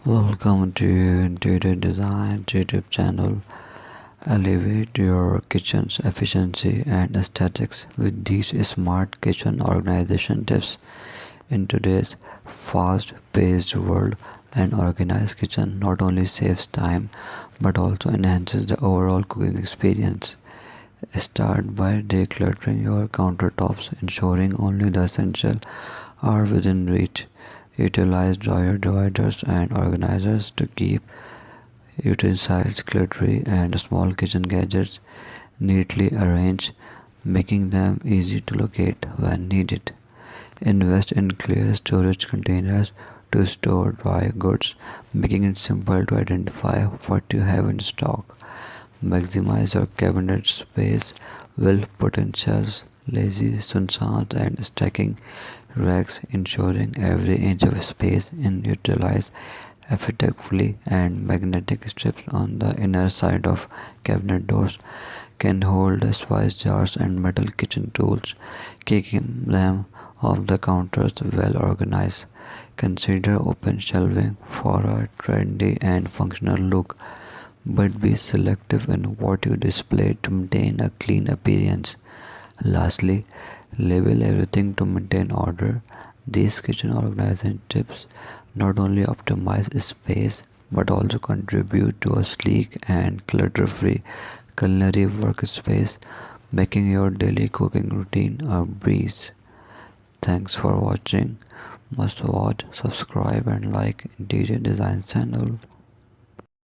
Welcome to Interior Design YouTube channel. Elevate your kitchen's efficiency and aesthetics with these smart kitchen organization tips. In today's fast-paced world, an organized kitchen not only saves time but also enhances the overall cooking experience. Start by decluttering your countertops, ensuring only the essential are within reach. Utilize drawer dividers and organizers to keep utensils, cutlery, and small kitchen gadgets neatly arranged, making them easy to locate when needed. Invest in clear storage containers to store dry goods, making it simple to identify what you have in stock. Maximize your cabinet space with putting shelves, lazy sunsets, and stacking racks, ensuring every inch of space is utilized effectively. And magnetic strips on the inner side of cabinet doors can hold the spice jars and metal kitchen tools, keeping them off the counters well organized. Consider open shelving for a trendy and functional look, but be selective in what you display to maintain a clean appearance. Lastly, label everything to maintain order. These kitchen organization tips not only optimize space but also contribute to a sleek and clutter free culinary workspace, making your daily cooking routine a breeze. Thanks for watching. Must watch, subscribe, and like Interior Design channel.